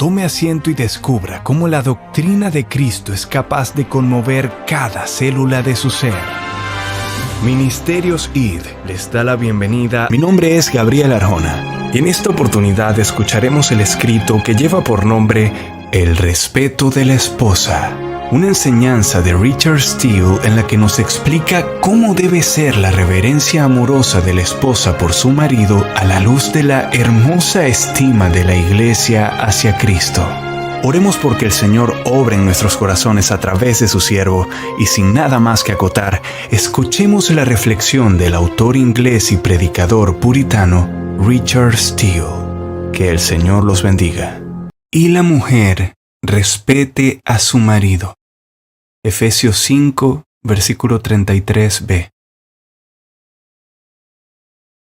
Tome asiento y descubra cómo la doctrina de Cristo es capaz de conmover cada célula de su ser. Ministerios ID les da la bienvenida. Mi nombre es Gabriel Arjona y en esta oportunidad escucharemos el escrito que lleva por nombre El respeto de la esposa, una enseñanza de Richard Steele en la que nos explica cómo debe ser la reverencia amorosa de la esposa por su marido a la luz de la hermosa estima de la Iglesia hacia Cristo. Oremos porque el Señor obre en nuestros corazones a través de su siervo y sin nada más que acotar, escuchemos la reflexión del autor inglés y predicador puritano Richard Steele. Que el Señor los bendiga. Y la mujer respete a su marido. Efesios 5, versículo 33b.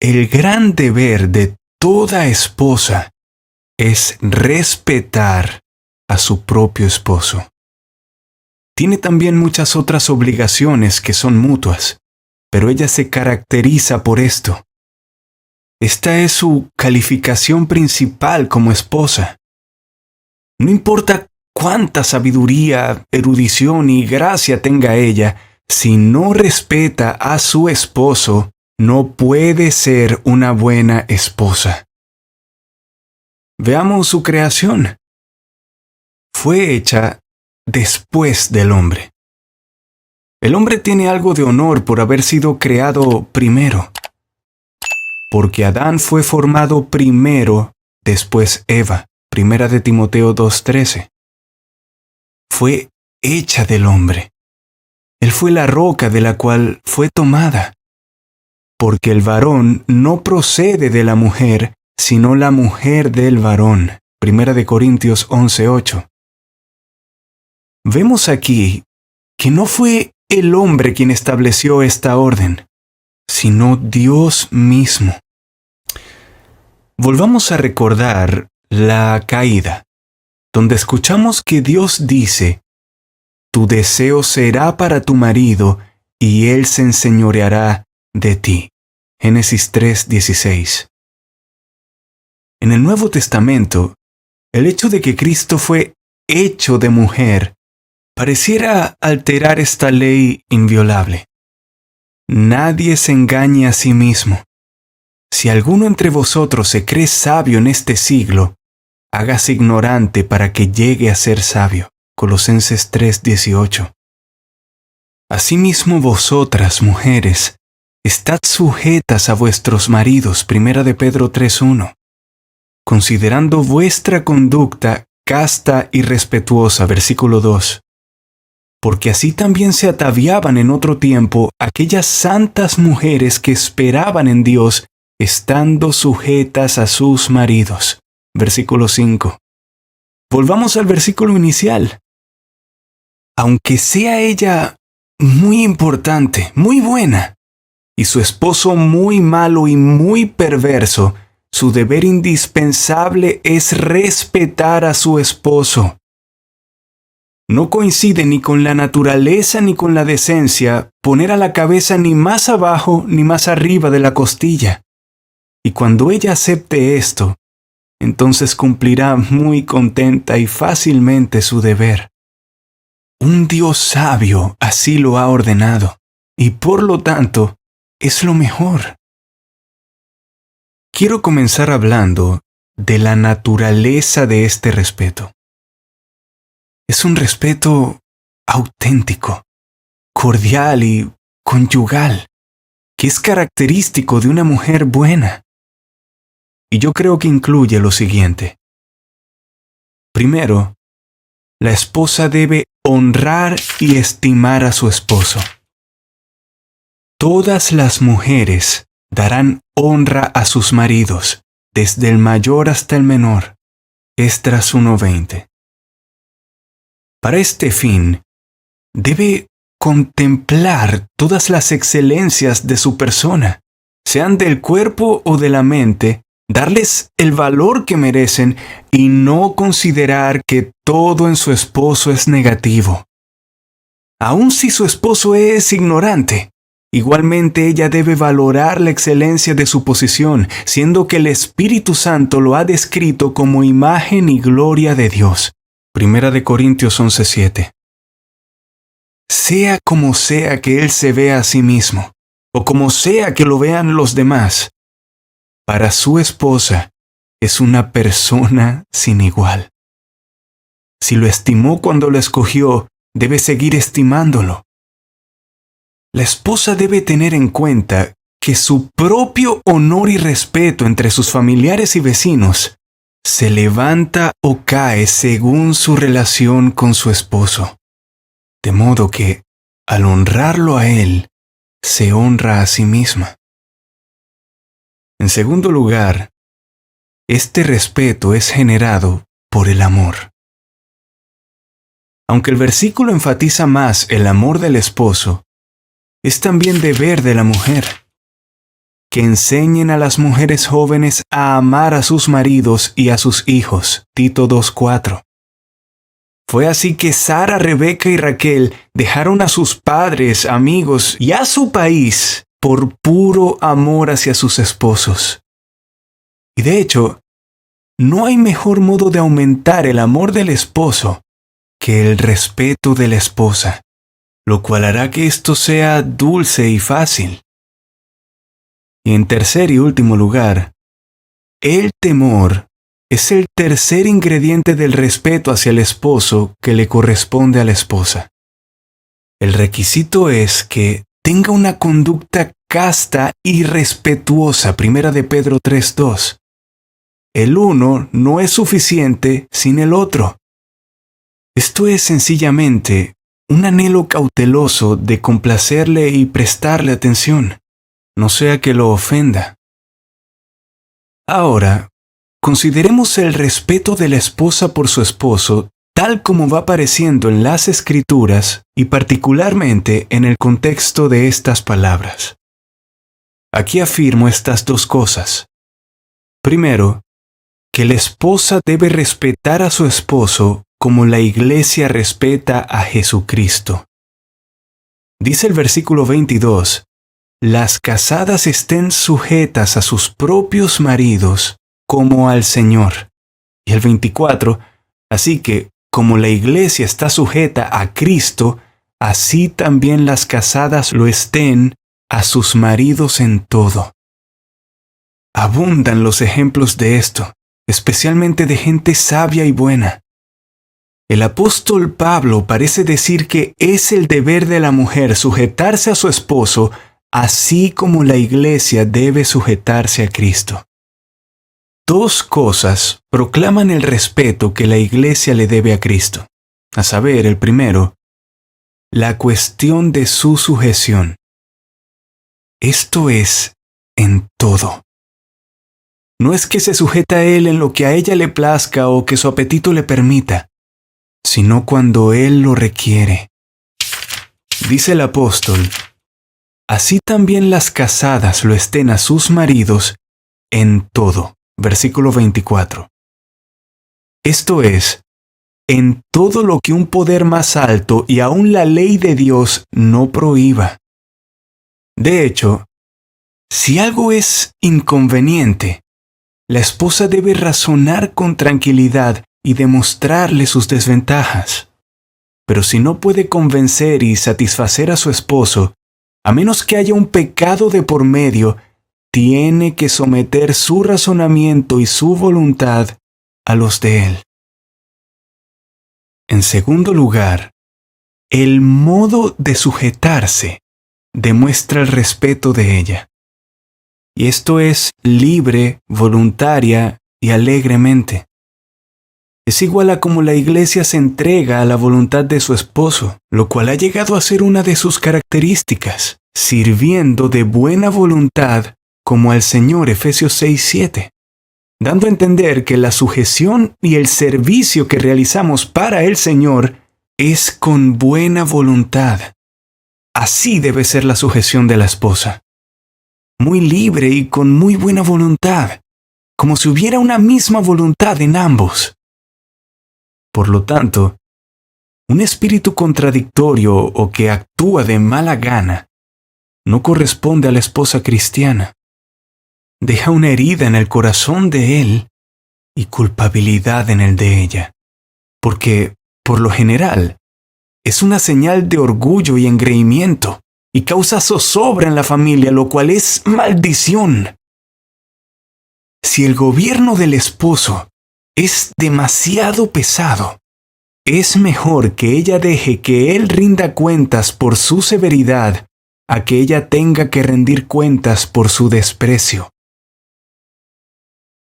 El gran deber de toda esposa es respetar a su propio esposo. Tiene también muchas otras obligaciones que son mutuas, pero ella se caracteriza por esto. Esta es su calificación principal como esposa. No importa cuánta sabiduría, erudición y gracia tenga ella, si no respeta a su esposo, no puede ser una buena esposa. Veamos su creación. Fue hecha después del hombre. El hombre tiene algo de honor por haber sido creado primero, porque Adán fue formado primero, después Eva. Primera de Timoteo 2:13. Fue hecha del hombre. Él fue la roca de la cual fue tomada. Porque el varón no procede de la mujer, sino la mujer del varón. Primera de Corintios 11:8. Vemos aquí que no fue el hombre quien estableció esta orden, sino Dios mismo. Volvamos a recordar la caída, donde escuchamos que Dios dice: tu deseo será para tu marido y él se enseñoreará de ti. Génesis 3:16. En el Nuevo Testamento, el hecho de que Cristo fue hecho de mujer pareciera alterar esta ley inviolable. Nadie se engañe a sí mismo. Si alguno entre vosotros se cree sabio en este siglo, hágase ignorante para que llegue a ser sabio. Colosenses 3:18. Asimismo vosotras, mujeres, estad sujetas a vuestros maridos. Primera de Pedro 3:1. Considerando vuestra conducta casta y respetuosa. Versículo 2. Porque así también se ataviaban en otro tiempo aquellas santas mujeres que esperaban en Dios, estando sujetas a sus maridos. Versículo 5. Volvamos al versículo inicial. Aunque sea ella muy importante, muy buena, y su esposo muy malo y muy perverso, su deber indispensable es respetar a su esposo. No coincide ni con la naturaleza ni con la decencia poner a la cabeza ni más abajo ni más arriba de la costilla. Y cuando ella acepte esto, entonces cumplirá muy contenta y fácilmente su deber. Un Dios sabio así lo ha ordenado, y por lo tanto, es lo mejor. Quiero comenzar hablando de la naturaleza de este respeto. Es un respeto auténtico, cordial y conyugal, que es característico de una mujer buena. Y yo creo que incluye lo siguiente. Primero, la esposa debe honrar y estimar a su esposo. Todas las mujeres darán honra a sus maridos, desde el mayor hasta el menor. Esdras 1:20. Para este fin, debe contemplar todas las excelencias de su persona, sean del cuerpo o de la mente, darles el valor que merecen y no considerar que todo en su esposo es negativo. Aun si su esposo es ignorante, Igualmente ella debe valorar la excelencia de su posición, siendo que el Espíritu Santo lo ha descrito como imagen y gloria de Dios. 1 Corintios 11:7. Sea como sea que él se vea a sí mismo, o como sea que lo vean los demás, para su esposa es una persona sin igual. Si lo estimó cuando lo escogió, debe seguir estimándolo. La esposa debe tener en cuenta que su propio honor y respeto entre sus familiares y vecinos se levanta o cae según su relación con su esposo. De modo que, al honrarlo a él, se honra a sí misma. En segundo lugar, este respeto es generado por el amor. Aunque el versículo enfatiza más el amor del esposo, es también deber de la mujer que enseñen a las mujeres jóvenes a amar a sus maridos y a sus hijos. Tito 2:4. Fue así que Sara, Rebeca y Raquel dejaron a sus padres, amigos y a su país por puro amor hacia sus esposos. Y de hecho, no hay mejor modo de aumentar el amor del esposo que el respeto de la esposa, lo cual hará que esto sea dulce y fácil. Y en tercer y último lugar, el temor es el tercer ingrediente del respeto hacia el esposo que le corresponde a la esposa. El requisito es que tenga una conducta casta y respetuosa, 1 de Pedro 3:2. El uno no es suficiente sin el otro. Esto es sencillamente un anhelo cauteloso de complacerle y prestarle atención, no sea que lo ofenda. Ahora, consideremos el respeto de la esposa por su esposo tal como va apareciendo en las Escrituras y particularmente en el contexto de estas palabras. Aquí afirmo estas dos cosas. Primero, que la esposa debe respetar a su esposo como la Iglesia respeta a Jesucristo. Dice el versículo 22, las casadas estén sujetas a sus propios maridos como al Señor. Y el 24, así que, como la Iglesia está sujeta a Cristo, así también las casadas lo estén a sus maridos en todo. Abundan los ejemplos de esto, especialmente de gente sabia y buena. El apóstol Pablo parece decir que es el deber de la mujer sujetarse a su esposo, así como la Iglesia debe sujetarse a Cristo. Dos cosas proclaman el respeto que la Iglesia le debe a Cristo. A saber, el primero, la cuestión de su sujeción. Esto es en todo. No es que se sujeta a Él en lo que a ella le plazca o que su apetito le permita, sino cuando Él lo requiere. Dice el apóstol, así también las casadas lo estén a sus maridos en todo. Versículo 24. Esto es, en todo lo que un poder más alto y aún la ley de Dios no prohíba. De hecho, si algo es inconveniente, la esposa debe razonar con tranquilidad y demostrarle sus desventajas. Pero si no puede convencer y satisfacer a su esposo, a menos que haya un pecado de por medio, tiene que someter su razonamiento y su voluntad a los de él. En segundo lugar, el modo de sujetarse demuestra el respeto de ella. Y esto es libre, voluntaria y alegremente. Es igual a como la Iglesia se entrega a la voluntad de su esposo, lo cual ha llegado a ser una de sus características, sirviendo de buena voluntad como al Señor, Efesios 6:7, dando a entender que la sujeción y el servicio que realizamos para el Señor es con buena voluntad. Así debe ser la sujeción de la esposa. Muy libre y con muy buena voluntad, como si hubiera una misma voluntad en ambos. Por lo tanto, un espíritu contradictorio o que actúa de mala gana no corresponde a la esposa cristiana. Deja una herida en el corazón de él y culpabilidad en el de ella, porque, por lo general, es una señal de orgullo y engreimiento y causa zozobra en la familia, lo cual es maldición. Si el gobierno del esposo es demasiado pesado, es mejor que ella deje que él rinda cuentas por su severidad a que ella tenga que rendir cuentas por su desprecio.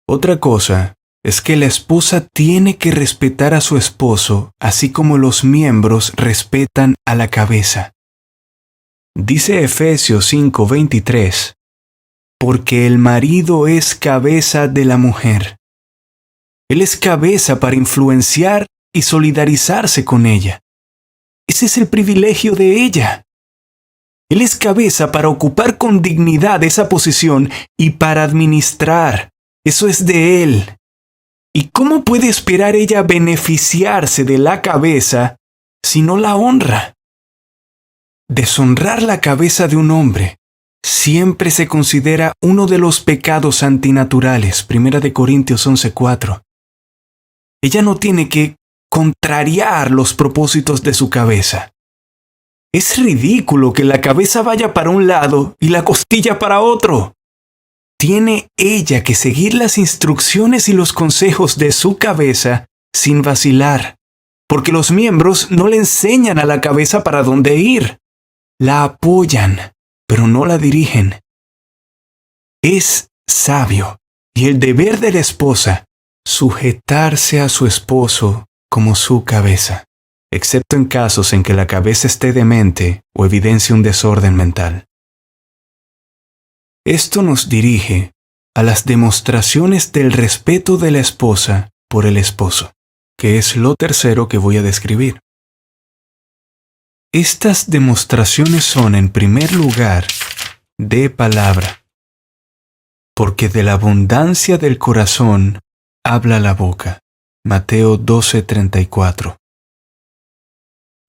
Otra cosa es que la esposa tiene que respetar a su esposo, así como los miembros respetan a la cabeza. Dice Efesios 5:23, porque el marido es cabeza de la mujer. Él es cabeza para influenciar y solidarizarse con ella. Ese es el privilegio de ella. Él es cabeza para ocupar con dignidad esa posición y para administrar. Eso es de él. ¿Y cómo puede esperar ella beneficiarse de la cabeza si no la honra? Deshonrar la cabeza de un hombre siempre se considera uno de los pecados antinaturales. 1 Corintios 11:4. Ella no tiene que contrariar los propósitos de su cabeza. Es ridículo que la cabeza vaya para un lado y la costilla para otro. Tiene ella que seguir las instrucciones y los consejos de su cabeza sin vacilar, porque los miembros no le enseñan a la cabeza para dónde ir. La apoyan, pero no la dirigen. Es sabio y el deber de la esposa sujetarse a su esposo como su cabeza, excepto en casos en que la cabeza esté demente o evidencie un desorden mental. Esto nos dirige a las demostraciones del respeto de la esposa por el esposo, que es lo tercero que voy a describir. Estas demostraciones son, en primer lugar, de palabra, porque de la abundancia del corazón habla la boca. Mateo 12:34.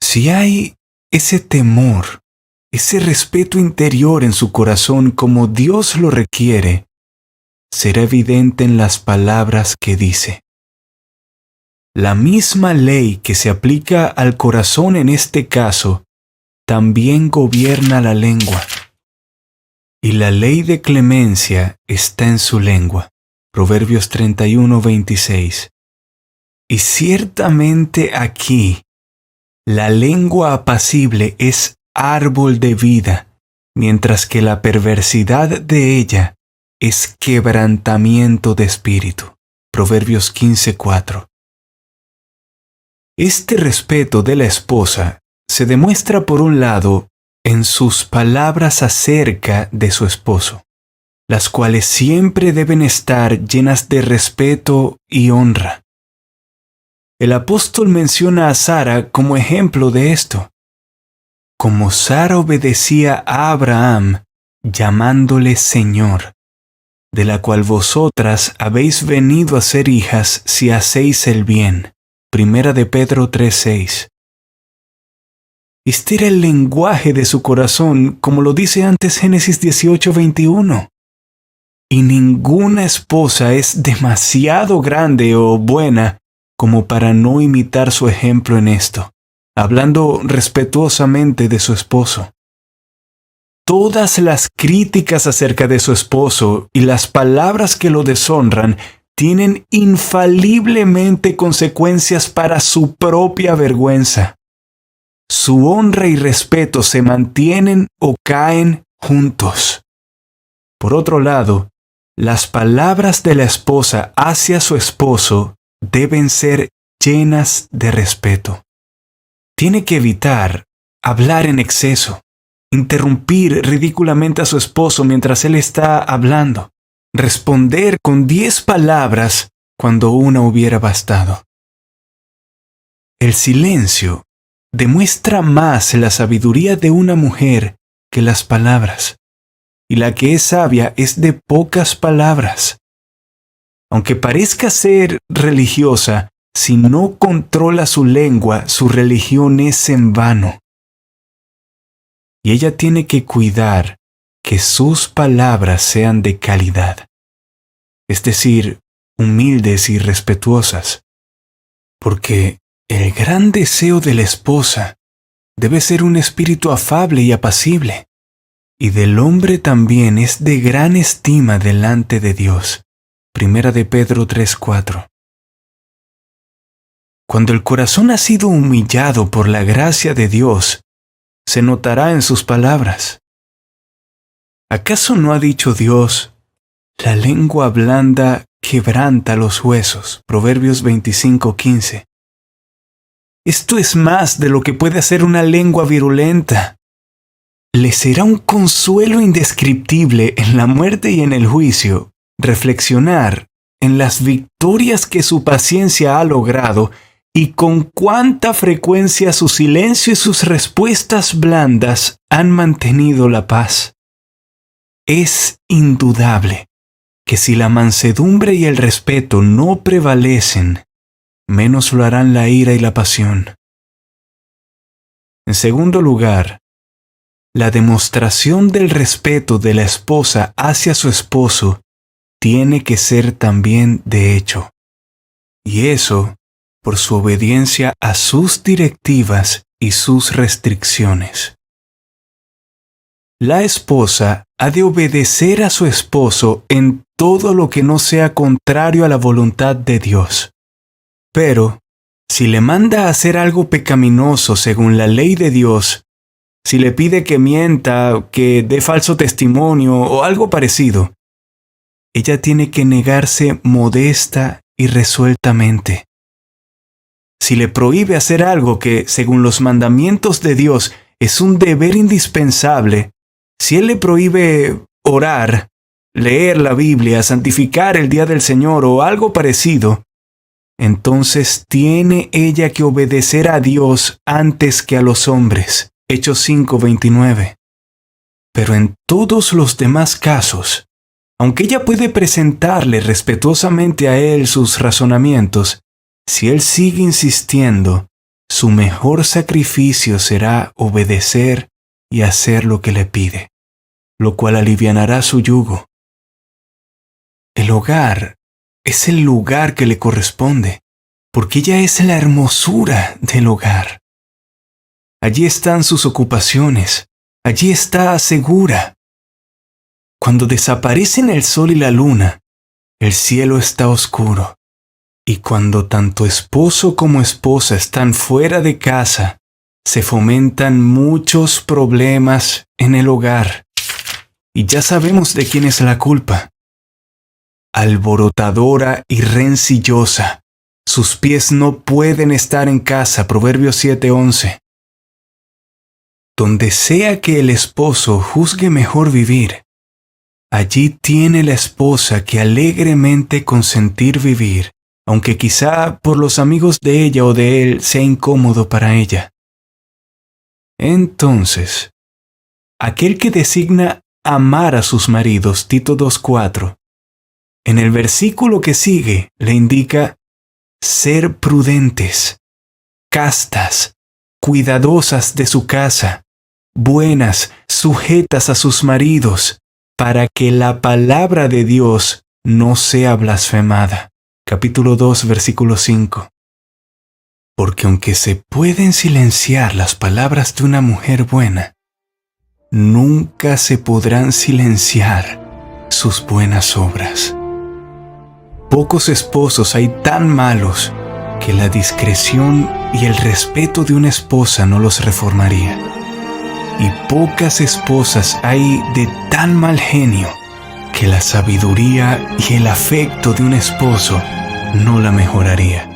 Si hay ese temor, ese respeto interior en su corazón como Dios lo requiere, será evidente en las palabras que dice. La misma ley que se aplica al corazón en este caso, también gobierna la lengua. Y la ley de clemencia está en su lengua. Proverbios 31:26. Y ciertamente aquí, la lengua apacible es árbol de vida, mientras que la perversidad de ella es quebrantamiento de espíritu. Proverbios 15:4. Este respeto de la esposa se demuestra por un lado en sus palabras acerca de su esposo, las cuales siempre deben estar llenas de respeto y honra. El apóstol menciona a Sara como ejemplo de esto. Como Sara obedecía a Abraham, llamándole Señor, de la cual vosotras habéis venido a ser hijas si hacéis el bien. 1 de Pedro 3:6. Este era el lenguaje de su corazón, como lo dice antes Génesis 18:21. Y ninguna esposa es demasiado grande o buena como para no imitar su ejemplo en esto, hablando respetuosamente de su esposo. Todas las críticas acerca de su esposo y las palabras que lo deshonran tienen infaliblemente consecuencias para su propia vergüenza. Su honra y respeto se mantienen o caen juntos. Por otro lado, las palabras de la esposa hacia su esposo deben ser llenas de respeto. Tiene que evitar hablar en exceso, interrumpir ridículamente a su esposo mientras él está hablando, responder con 10 palabras cuando una hubiera bastado. El silencio demuestra más la sabiduría de una mujer que las palabras, y la que es sabia es de pocas palabras. Aunque parezca ser religiosa, si no controla su lengua, su religión es en vano. y ella tiene que cuidar que sus palabras sean de calidad, es decir, humildes y respetuosas, porque el gran deseo de la esposa debe ser un espíritu afable y apacible, y del hombre también es de gran estima delante de Dios. Primera de Pedro 3:4. Cuando el corazón ha sido humillado por la gracia de Dios, se notará en sus palabras. ¿Acaso no ha dicho Dios, la lengua blanda quebranta los huesos? Proverbios 25:15. Esto es más de lo que puede hacer una lengua virulenta. Le será un consuelo indescriptible en la muerte y en el juicio reflexionar en las victorias que su paciencia ha logrado y con cuánta frecuencia su silencio y sus respuestas blandas han mantenido la paz. Es indudable que si la mansedumbre y el respeto no prevalecen, menos lo harán la ira y la pasión. En segundo lugar, la demostración del respeto de la esposa hacia su esposo tiene que ser también de hecho, y eso por su obediencia a sus directivas y sus restricciones. La esposa ha de obedecer a su esposo en todo lo que no sea contrario a la voluntad de Dios. Pero, si le manda a hacer algo pecaminoso según la ley de Dios, si le pide que mienta, que dé falso testimonio o algo parecido, ella tiene que negarse modesta y resueltamente. Si le prohíbe hacer algo que, según los mandamientos de Dios, es un deber indispensable, si Él le prohíbe orar, leer la Biblia, santificar el día del Señor o algo parecido, entonces tiene ella que obedecer a Dios antes que a los hombres. Hechos 5:29. Pero en todos los demás casos, aunque ella puede presentarle respetuosamente a él sus razonamientos, si él sigue insistiendo, su mejor sacrificio será obedecer y hacer lo que le pide, lo cual alivianará su yugo. El hogar es el lugar que le corresponde, porque ella es la hermosura del hogar. Allí están sus ocupaciones, allí está segura. Cuando desaparecen el sol y la luna, el cielo está oscuro. Y cuando tanto esposo como esposa están fuera de casa, se fomentan muchos problemas en el hogar. Y ya sabemos de quién es la culpa. Alborotadora y rencillosa. Sus pies no pueden estar en casa. Proverbios 7:11. Donde sea que el esposo juzgue mejor vivir, allí tiene la esposa que alegremente consentir vivir, aunque quizá por los amigos de ella o de él sea incómodo para ella. Entonces, aquel que designa amar a sus maridos, Tito 2:4, en el versículo que sigue le indica ser prudentes, castas, cuidadosas de su casa, buenas, sujetas a sus maridos, para que la palabra de Dios no sea blasfemada. Capítulo 2, versículo 5. Porque aunque se pueden silenciar las palabras de una mujer buena, nunca se podrán silenciar sus buenas obras. Pocos esposos hay tan malos que la discreción y el respeto de una esposa no los reformaría. Y pocas esposas hay de tan mal genio que la sabiduría y el afecto de un esposo no la mejoraría.